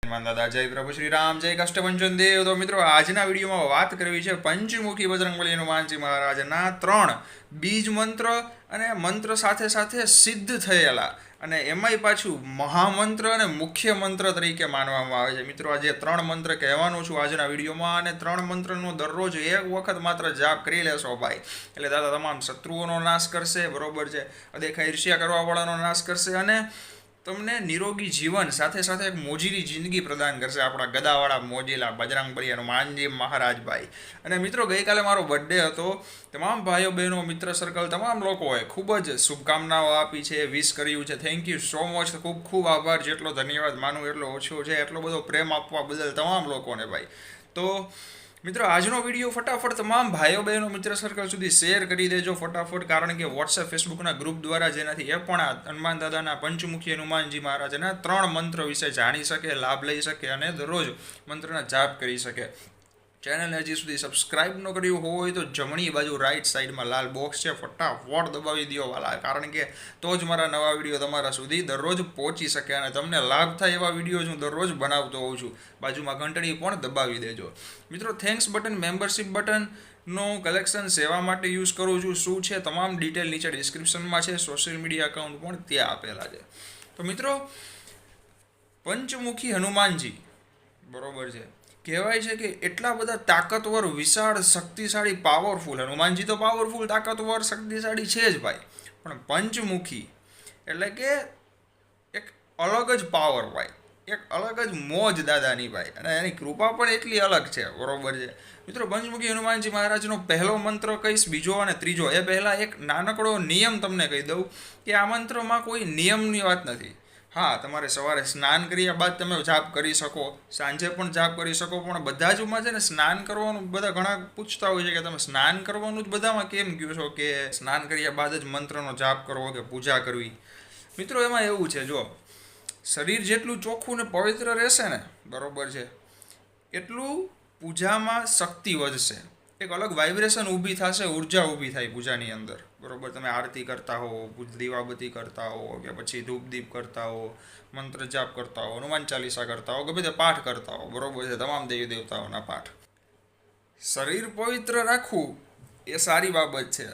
દાદા જય પ્રભુ શ્રી રામ જય કષ્ટભંજન દેવ. તો મિત્રો આજના વિડીયોમાં વાત કરવી છે પંચમુખી બજરંગબલી હનુમાનજી મહારાજના 3 બીજ મંત્ર અને મંત્ર સાથે સાથે સિદ્ધ થયેલા અને એમાંય પાછું મહામંત્ર અને મુખ્ય મંત્ર તરીકે માનવામાં આવે છે. મિત્રો આજે 3 મંત્ર કહેવાનું છું આજના વિડીયોમાં, અને 3 મંત્રનો દરરોજ એક વખત માત્ર જાપ કરી લેશો ભાઈ, એટલે દાદા તમામ શત્રુઓનો નાશ કરશે, બરોબર છે, અદેખા ઈર્ષ્યા કરવાવાળાનો નાશ કરશે અને તમને નિરોગી જીવન સાથે સાથે એક મોજીલી જિંદગી પ્રદાન કરશે આપણા ગદાવાળા મોજીલા બજરંગબલી હનુમાનજી મહારાજભાઈ. અને મિત્રો ગઈકાલે મારો બર્થડે હતો. તમામ ભાઈઓ બહેનો મિત્ર સર્કલ તમામ લોકોએ ખૂબ જ શુભકામનાઓ આપી છે, વિશ કર્યું છે. થેન્ક યુ સો મચ, ખૂબ ખૂબ આભાર. જેટલો ધન્યવાદ માનું એટલો ઓછો છે. એટલો બધો પ્રેમ આપવા બદલ તમામ લોકોને ભાઈ. તો મિત્રો આજનો વિડીયો ફટાફટ તમામ ભાઈઓ બહેનો મિત્ર સર્કલ સુધી શેર કરી દેજો ફટાફટ, કારણ કે વોટ્સએપ ફેસબુકના ગ્રુપ દ્વારા જેનાથી એ પણ આ હનુમાન દાદાના પંચમુખી હનુમાનજી મહારાજના 3 મંત્ર વિશે જાણી શકે, લાભ લઈ શકે અને દરરોજ મંત્રના જાપ કરી શકે. ચેનલને હજી સુધી સબસ્ક્રાઇબ ન કર્યું હોય તો જમણી બાજુ રાઈટ સાઈડમાં લાલ બોક્સ છે, ફટાફટ દબાવી દો વાલા, કારણ કે તો જ મારા નવા વિડીયો તમારા સુધી દરરોજ પહોંચી શકે અને તમને લાભ થાય એવા વિડીયો હું દરરોજ બનાવતો હોઉં છું. બાજુમાં ઘંટડી પણ દબાવી દેજો. મિત્રો થેન્ક્સ બટન, મેમ્બરશિપ બટન નો કલેક્શન સેવા માટે યુઝ કરું છું. શું છે તમામ ડિટેલ નીચે ડિસ્ક્રિપ્શનમાં છે, સોશિયલ મીડિયા અકાઉન્ટ પણ ત્યાં આપેલા છે. તો મિત્રો પંચમુખી હનુમાનજી, બરોબર છે, કહેવાય છે કે એટલા બધા તાકતવર, વિશાળ, શક્તિશાળી, પાવરફુલ. હનુમાનજી તો પાવરફુલ, તાકતવર, શક્તિશાળી છે જ ભાઈ, પણ પંચમુખી એટલે કે એક અલગ જ પાવર ભાઈ, એક અલગ જ મોજ દાદાની ભાઈ, અને એની કૃપા પણ એટલી અલગ છે, બરોબર છે. મિત્રો પંચમુખી હનુમાનજી મહારાજનો પહેલો મંત્ર કહીશ, બીજો અને ત્રીજો. એ પહેલાં એક નાનકડો નિયમ તમને કહી દઉં કે આ મંત્રમાં કોઈ નિયમની વાત નથી. હા, તમારે સવારે સ્નાન કર્યા બાદ તમે જાપ કરી શકો, સાંજે પણ જાપ કરી શકો, પણ બધા જમાં છે ને સ્નાન કરવાનું બધા ઘણા પૂછતા હોય છે કે તમે સ્નાન કરવાનું જ બધામાં કેમ કહો છો કે સ્નાન કર્યા બાદ જ મંત્રનો જાપ કરવો કે પૂજા કરવી. મિત્રો એમાં એવું છે, જો શરીર જેટલું ચોખ્ખું ને પવિત્ર રહેશે ને, બરોબર છે, એટલું પૂજામાં શક્તિ વધશે. એક અલગ વાઇબ્રેશન ઊભી થશે, ઉર્જા ઊભી થાય પૂજાની અંદર, બરોબર. તમે આરતી કરતા હો, દીવાબત્તી કરતા હો, કે પછી ધૂપદીપ કરતા હો, મંત્ર જાપ કરતા હો, હનુમાન ચાલીસા કરતા હો, ગમે તે પાઠ કરતા હો, બરોબર છે, તમામ દેવી દેવતાઓના પાઠ. શરીર પવિત્ર રાખવું એ સારી બાબત છે,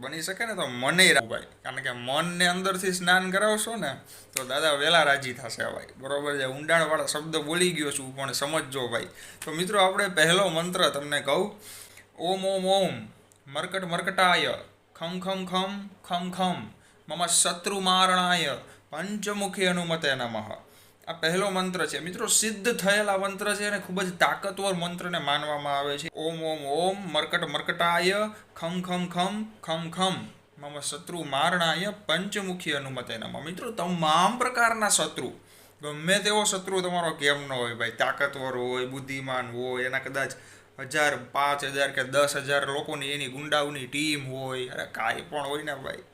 બની શકે ને તો મને રાખવું ભાઈ, કારણ કે મનને અંદરથી સ્નાન કરાવશો ને તો દાદા વહેલા રાજી થશે ભાઈ, બરોબર છે. ઊંડાણવાળા શબ્દ બોલી ગયો છું પણ સમજજો ભાઈ. તો મિત્રો આપણે પહેલો મંત્ર તમને કહું, ઓમ ઓમ ઓમ મર્કટ મર્કટાય ખમ ખમ ખમ ખમ ખમ મમ શત્રુ મારણાય પંચમુખી હનુમતે નમઃ. આ પહેલો મંત્ર છે મિત્રો, સિદ્ધ થયેલા મંત્ર છે અને ખૂબ જ તાકતવર મંત્રને માનવામાં આવે છે. ઓમ ઓમ ઓમ મર્કટ મર્કટાય ખમ ખમ ખમ ખમ ખમ મમ શત્રુ મારણાય પંચમુખી હનુમતે નમઃ. મિત્રો તમામ પ્રકારના શત્રુ, ગમે તેવો શત્રુ તમારો કેમ ન હોય ભાઈ, તાકતવર હોય, બુદ્ધિમાન હોય, એના કદાચ 1000, 5000 કે 10,000 લોકોની એની ગુંડાઓની ટીમ હોય, અરે કાંઈ પણ હોય ને ભાઈ,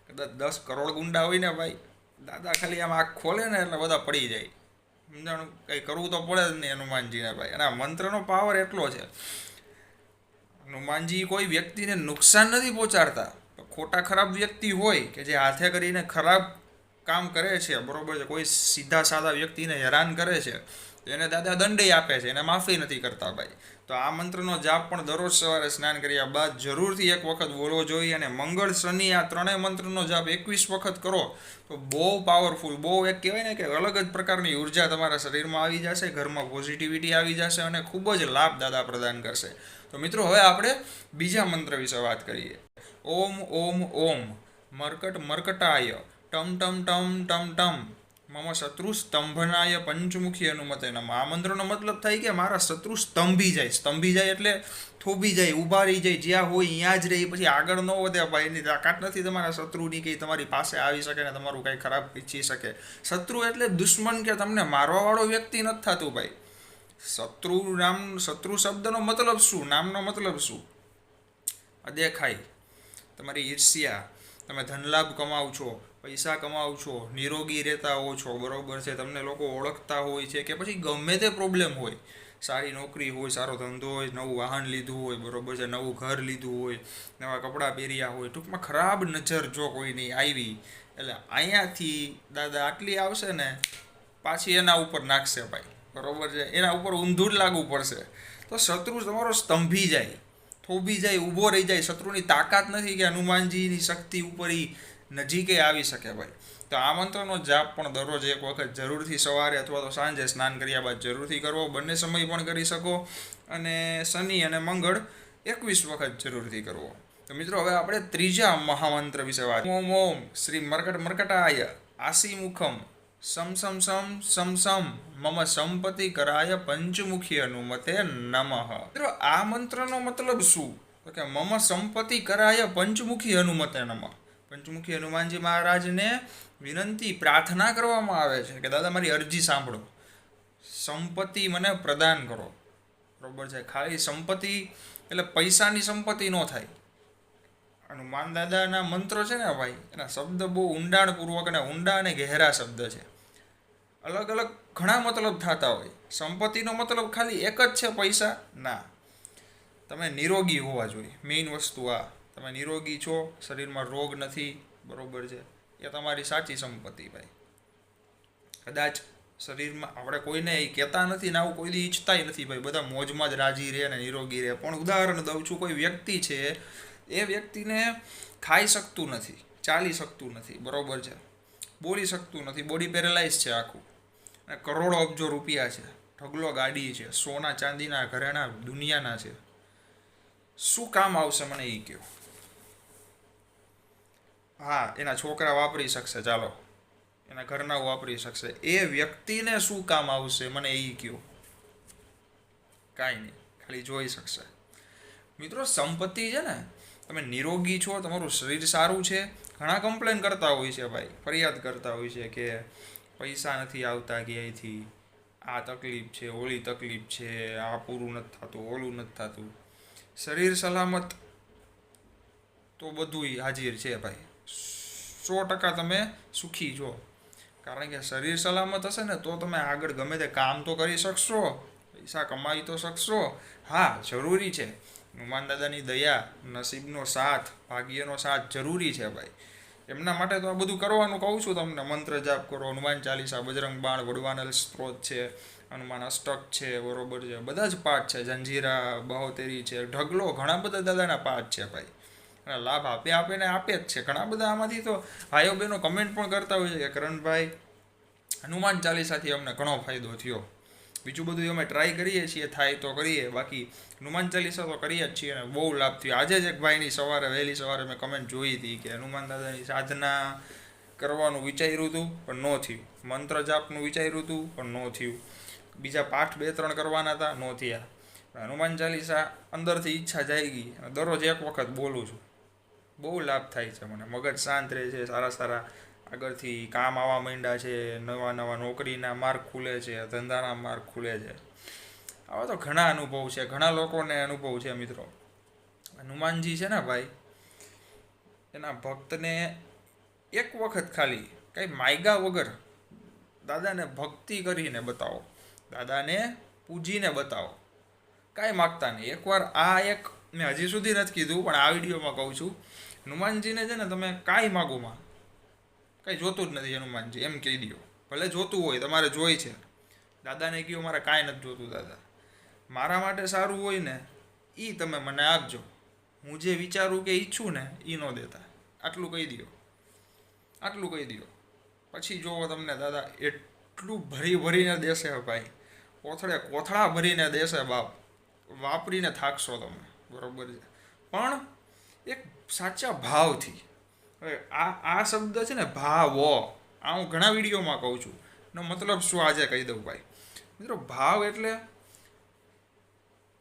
કદાચ 10 કરોડ ગુંડા હોય ને ભાઈ, દાદા ખાલી આમ આંખ ખોલે ને એટલે બધા પડી જાય. સમજાણું? કંઈ કરવું તો પડે જ નહીં હનુમાનજીને ભાઈ. અને આ મંત્રનો પાવર એટલો છે, હનુમાનજી કોઈ વ્યક્તિને નુકસાન નથી પહોંચાડતા. ખોટા ખરાબ વ્યક્તિ હોય કે જે હાથે કરીને ખરાબ કામ કરે છે, બરોબર છે, કોઈ સીધા સાદા વ્યક્તિને હેરાન કરે છે, એને દાદા દંડે આપે છે, એને માફી નથી કરતા ભાઈ. તો આ મંત્રનો જાપ પણ દરરોજ સવારે સ્નાન કર્યા બાદ જરૂરથી એક વખત બોલવો જોઈએ. અને મંગળ, શનિ, આ 3 મંત્રનો જાપ 21 વખત કરો તો બહુ પાવરફુલ, બહુ એક કહેવાય ને કે અલગ જ પ્રકારની ઉર્જા તમારા શરીરમાં આવી જશે, ઘરમાં પોઝિટિવિટી આવી જશે અને ખૂબ જ લાભ દાદા પ્રદાન કરશે. તો મિત્રો હવે આપણે બીજા મંત્ર વિશે વાત કરીએ. ઓમ ઓમ ઓમ મર્કટ મર્કટાય ટમ ટમ ટમ ટમ ટમ મમ શત્રુ સ્તંભનાય પંચમુખી હનુમતે નમઃ. આ મંત્રનો મતલબ થાય કે મારા શત્રુ સ્તંભી જાય. સ્તંભી જાય એટલે થોભી જાય, ઊભા રહી જાય, જ્યાં હોય ત્યાં જ રહી, પછી આગળ ન વધે ભાઈ. એની તાકાત નથી તમારા શત્રુની કે તમારી પાસે આવી શકે ને તમારું કંઈ ખરાબ ઈચ્છી શકે. શત્રુ એટલે દુશ્મન કે તમને મારવાવાળો વ્યક્તિ નથી થતું ભાઈ. શત્રુ શબ્દનો મતલબ શું, નામનો મતલબ શું? અદેખાઈ, તમારી ઈર્ષ્યા, તમે ધનલાભ કમાવ છો, પૈસા કમાવ છો, નિરોગી રહેતા હો છો, બરોબર છે, તમને લોકો ઓળખતા હોય છે, કે પછી ગમે તે પ્રોબ્લેમ હોય, સારી નોકરી હોય, સારો ધંધો હોય, નવું વાહન લીધું હોય, બરોબર છે, નવું ઘર લીધું હોય, નવા કપડાં પહેર્યા હોય, ટૂંકમાં ખરાબ નજર જો કોઈની આવી એટલે અહીંયાથી દાદા આટલી આવશે ને પાછી એના ઉપર નાખશે ભાઈ. બરોબર છે, એના ઉપર ઊંધું જ લાગવું પડશે તો શત્રુ તમારો સ્તંભી જાય, થોભી જાય, ઊભો રહી જાય. શત્રુની તાકાત નથી કે હનુમાનજીની શક્તિ ઉપર એ નજીકે આવી શકે ભાઈ. તો આ મંત્રનો જાપ પણ દરરોજ એક વખત જરૂરથી સવારે અથવા તો સાંજે સ્નાન કર્યા બાદ જરૂરથી કરવો. બંને સમય પણ કરી શકો. અને શનિ અને મંગળ 21 વખત જરૂરથી કરવો. તો મિત્રો હવે આપણે ત્રીજા મહામંત્ર વિશે વાત. ઓમ ઓમ શ્રી મર્કટાય આસીમુખમ સમ સમ સમ સમ સમ મમ સંપત્તિ કરાય પંચમુખી હનુમતે નમઃ. મિત્રો આ મંત્રનો મતલબ શું? તો કે મમ સંપત્તિ કરાય પંચમુખી હનુમતે નમઃ. પંચમુખી હનુમાનજી મહારાજને વિનંતી પ્રાર્થના કરવામાં આવે છે કે દાદા મારી અરજી સાંભળો, સંપત્તિ મને પ્રદાન કરો. બરોબર છે. ખાલી સંપત્તિ એટલે પૈસાની સંપત્તિ ન થાય. હનુમાન દાદાના મંત્રો છે ને ભાઈ, એના શબ્દ બહુ ઊંડાણપૂર્વક અને ઊંડા અને ગહેરા શબ્દ છે. અલગ અલગ ઘણા મતલબ થતા હોય. સંપત્તિનો મતલબ ખાલી એક જ છે પૈસા? ના. તમે નિરોગી હોવા જોઈએ. મેઇન વસ્તુ આ, તમે નિરોગી છો, શરીરમાં રોગ નથી, બરોબર છે, એ તમારી સાચી સંપત્તિ ભાઈ. કદાચ શરીરમાં આપણે કોઈને એ કહેતા નથી ને આવું કોઈ દી ઈચ્છતાય નથી ભાઈ, બધા મોજમાં જ રાજી રહે અને નિરોગી રહે. પણ ઉદાહરણ દઉં છું, કોઈ વ્યક્તિ છે, એ વ્યક્તિને ખાઈ શકતું નથી, ચાલી શકતું નથી, બરોબર છે, બોલી શકતું નથી, બોડી પેરેલાઇઝ છે આખું, અને કરોડો અબજો રૂપિયા છે, ઢગલો ગાડી છે, સોના ચાંદીના ઘરેણા દુનિયાના છે. શું કામ આવશે મને એ કહો? હા, એના છોકરા વાપરી શકશે, ચાલો, એના ઘરના વાપરી શકશે. એ વ્યક્તિને શું કામ આવશે મને એ કહો? કાંઈ નહીં, ખાલી જોઈ શકશે. મિત્રો સંપત્તિ છે ને, તમે નિરોગી છો, તમારું શરીર સારું છે. ઘણા કમ્પ્લેન કરતા હોય છે ભાઈ, ફરિયાદ કરતા હોય છે કે પૈસા નથી આવતા ક્યાંયથી, આ તકલીફ છે, ઓલી તકલીફ છે, આ પૂરું નથી થતું, ઓલું નથી થતું. શરીર સલામત તો બધુંય હાજર છે ભાઈ. 100% તમે સુખી છો. કારણ કે શરીર સલામત હશે ને તો તમે આગળ ગમે તે કામ તો કરી શકશો, પૈસા કમાઈ તો શકશો. હા, જરૂરી છે હનુમાન દાદાની દયા, નસીબનો સાથ, ભાગ્યનો સાથ જરૂરી છે ભાઈ. એમના માટે તો આ બધું કરવાનું કહું છું તમને. મંત્ર જાપ કરો, હનુમાન ચાલીસા, બજરંગ બાણ, વડવાનલ સ્ત્રોત છે, હનુમાન અષ્ટક છે, બરોબર છે, બધા જ પાઠ છે, જંજીરા, બહોતેરી છે, ઢગલો ઘણા બધા દાદાના પાઠ છે ભાઈ. અને લાભ આપે જ છે ઘણા બધા. આમાંથી તો ભાઈઓ બહેનો કમેન્ટ પણ કરતા હોય છે કે કરણભાઈ હનુમાન ચાલીસાથી અમને ઘણો ફાયદો થયો. બીજું બધું અમે ટ્રાય કરીએ છીએ, થાય તો કરીએ, બાકી હનુમાન ચાલીસા તો કરીએ જ છીએ અને બહુ લાભ થયો. આજે જ એક ભાઈની વહેલી સવારે મેં કમેન્ટ જોઈ હતી કે હનુમાન દાદાની સાધના કરવાનું વિચાર્યું હતું પણ ન થયું, મંત્ર જાપનું વિચાર્યું હતું પણ ન થયું, બીજા પાઠ 2-3 કરવાના હતા, ન થયા. હનુમાન ચાલીસા અંદરથી ઈચ્છા જાગી અને દરરોજ એક વખત બોલું છું. બહુ લાભ થાય છે મને, મગજ શાંત રહે છે, સારા આગળથી કામ આવવા માંડ્યા છે, નવા નોકરીના માર્ગ ખુલે છે, ધંધાના માર્ગ ખુલે છે. આવા તો ઘણા અનુભવ છે, ઘણા લોકોને અનુભવ છે મિત્રો. હનુમાનજી છે ને ભાઈ, એના ભક્તને એક વખત ખાલી કંઈ માયગા વગર દાદાને ભક્તિ કરીને બતાવો, દાદાને પૂજીને બતાવો, કાંઈ માગતા નહીં. એકવાર એક મેં હજી સુધી નથી કીધું પણ આ વિડીયોમાં કહું છું, હનુમાનજીને છે ને તમે કાંઈ માગોમાં કંઈ જોતું જ નથી હનુમાનજી, એમ કહી દો. ભલે જોતું હોય, તમારે જોઈ છે, દાદાને કહ્યું મારે કાંઈ નથી જોતું દાદા, મારા માટે સારું હોય ને એ તમે મને આપજો, હું જે વિચારું કે ઈચ્છું ને એ ન દેતા. આટલું કહી દો, આટલું કહી દો. પછી જોવો તમને દાદા એટલું ભરીને દેશે ભાઈ, કોથળા ભરીને દેશે બાપ, વાપરીને થાકશો તમે, બરોબર છે, પણ એક સાચા ભાવથી. હવે આ શબ્દ છે ને ભાવો, આ હું ઘણા વિડીયોમાં કહું છું, એનો મતલબ શું આજે કહી દઉં ભાઈ. મિત્રો ભાવ એટલે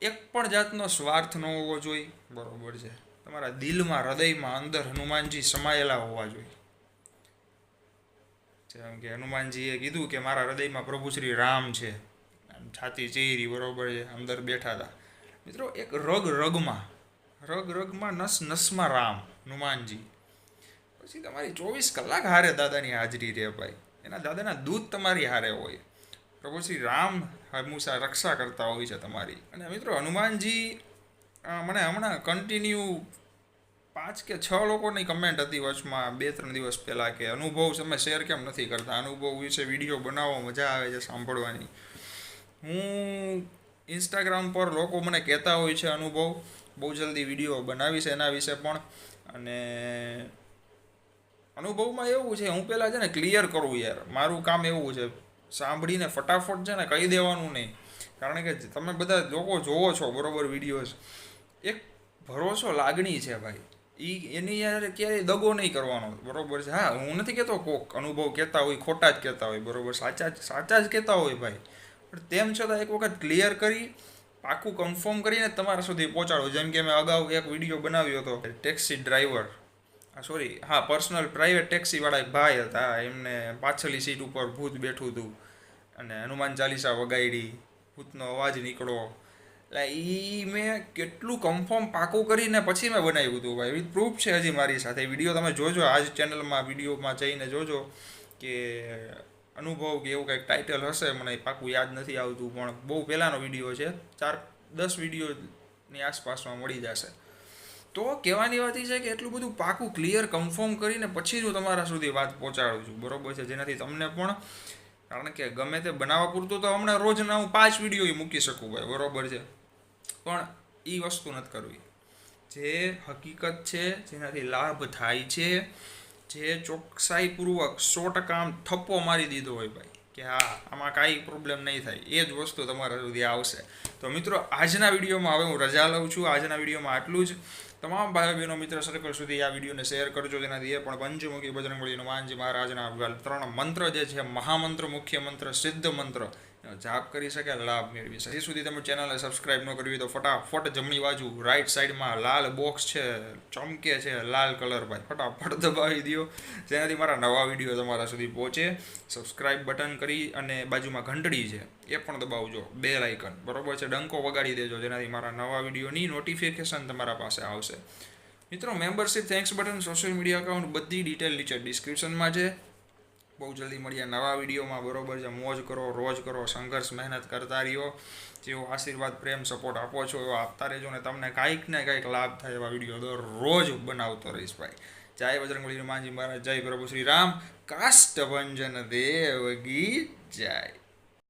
એક પણ જાતનો સ્વાર્થ ન હોવો જોઈએ, બરોબર છે, તમારા દિલમાં, હૃદયમાં અંદર હનુમાનજી સમાયેલા હોવા જોઈએ. જેમ કે હનુમાનજીએ કીધું કે મારા હૃદયમાં પ્રભુ શ્રી રામ છે, છાતી ચીરી, બરોબર છે, અંદર બેઠા હતા. મિત્રો એક રગમાં નસમાં રામ હનુમાનજી. પછી તમારી 24 કલાક હારે દાદાની હાજરી રહે ભાઈ, એના દાદાના દૂત તમારી હારે હોય. પ્રભુ શ્રી રામ હંમેશા રક્ષા કરતા હોય છે તમારી. અને મિત્રો હનુમાનજી મને હમણાં કન્ટિન્યુ 5 કે 6 લોકોની કમેન્ટ હતી વચમાં 2-3 દિવસ પહેલાં કે અનુભવ તમે શેર કેમ નથી કરતા, અનુભવ વિશે વિડીયો બનાવો, મજા આવે છે સાંભળવાની. હું ઇન્સ્ટાગ્રામ પર લોકો મને કહેતા હોય છે અનુભવ, બહુ જલ્દી વિડીયો બનાવીશ એના વિશે પણ. અને અનુભવમાં એવું છે, હું પહેલાં છે ને ક્લિયર કરું યાર, મારું કામ એવું છે સાંભળીને ફટાફટ છે ને કહી દેવાનું નહીં. કારણ કે તમે બધા લોકો જોવો છો બરોબર વિડીયોઝ, એક ભરોસો લાગણી છે ભાઈ, એની યાર ક્યારેય દગો નહીં કરવાનો બરોબર છે. હા, હું નથી કહેતો કોક અનુભવ કહેતા હોય ખોટા જ કહેતા હોય બરોબર, સાચા જ કહેતા હોય ભાઈ, પણ તેમ છતાં એક વખત ક્લિયર કરી, પાકું કન્ફર્મ કરીને તમારા સુધી પહોંચાડો. જેમ કે મેં અગાઉ એક વિડીયો બનાવ્યો હતો, ટેક્સી ડ્રાઈવર, પર્સનલ પ્રાઇવેટ ટેક્સીવાળા એક ભાઈ હતા, એમને પાછળની સીટ ઉપર ભૂત બેઠું હતું અને હનુમાન ચાલીસા વગાડી, ભૂતનો અવાજ નીકળો. એટલે એ મેં કેટલું કન્ફર્મ પાકું કરીને પછી મેં બનાવ્યું હતું ભાઈ, વિથ પ્રૂફ છે હજી મારી સાથે. વિડીયો તમે જોજો, આજ ચેનલમાં વિડીયોમાં જઈને જોજો કે અનુભવ કે એવું કંઈક ટાઇટલ હશે, મને પાકું યાદ નથી આવતું, પણ બહુ પહેલાંનો વિડીયો છે, 4-10 વિડીયોની આસપાસમાં મળી જશે. તો કહેવાની વાત એ છે કે એટલું બધું પાકું ક્લિયર કન્ફર્મ કરીને પછી હું તમારા સુધી વાત પહોંચાડું છું બરોબર છે, જેનાથી તમને પણ, કારણ કે ગમે તે બનાવવા પૂરતું તો હમણાં રોજના હું 5 વિડીયો મૂકી શકું ભાઈ બરોબર છે, પણ એ વસ્તુ નથી કરવી. જે હકીકત છે, જેનાથી લાભ થાય છે, જે ચોકસાઈપૂર્વક 100% આમ થપ્પો મારી દીધો હોય ભાઈ કે હા આમાં કાંઈ પ્રોબ્લેમ નહીં થાય, એ જ વસ્તુ તમારા સુધી આવશે. તો મિત્રો, આજના વિડીયોમાં હવે હું રજા લઉં છું. આજના વિડીયોમાં આટલું જ. તમામ ભાઈ બહેનો મિત્ર સર્કલ સુધી આ વિડીયોને શેર કરજો, જેનાથી એ પણ પંચમુખી બજરંગબલી હનુમાનજી મહારાજના 3 મંત્ર જે છે, મહામંત્ર, મુખ્ય મંત્ર, સિદ્ધ મંત્ર, જાપ કરી શકે, લાભ મેળવી શકે. હજી સુધી તમે ચેનલને સબસ્ક્રાઈબ ન કરવી તો ફટાફટ જમણી બાજુ રાઈટ સાઈડમાં લાલ બોક્સ છે, ચમકે છે લાલ કલર ભાઈ, ફટાફટ દબાવી દો, જેનાથી મારા નવા વિડીયો તમારા સુધી પહોંચે. સબસ્ક્રાઈબ બટન કરી અને બાજુમાં ઘંટડી છે એ પણ દબાવજો, બેલ આઇકન બરોબર છે, ડંકો વગાડી દેજો, જેનાથી મારા નવા વિડીયોની નોટિફિકેશન તમારા પાસે આવશે. મિત્રો, membership, thanks button, social media account, બધી ડિટેલ નીચે ડિસ્ક્રિપ્શનમાં છે. બહુ જલ્દી મળીએ નવા વિડીયોમાં બરોબર છે. મોજ કરો, રોજ કરો, સંઘર્ષ મહેનત કરતા રહ્યો. જેવો આશીર્વાદ, પ્રેમ, સપોર્ટ આપો છો એવો આપતા રહેજો, ને તમને કાંઈક ને કાંઈક લાભ થાય એવા વિડીયો દરરોજ બનાવતો રહીશ ભાઈ. જય બજરંગબલી હનુમાનજી મહારાજ, જય પ્રભુ શ્રી રામ, કાષ્ટભંજન દેવગી જય.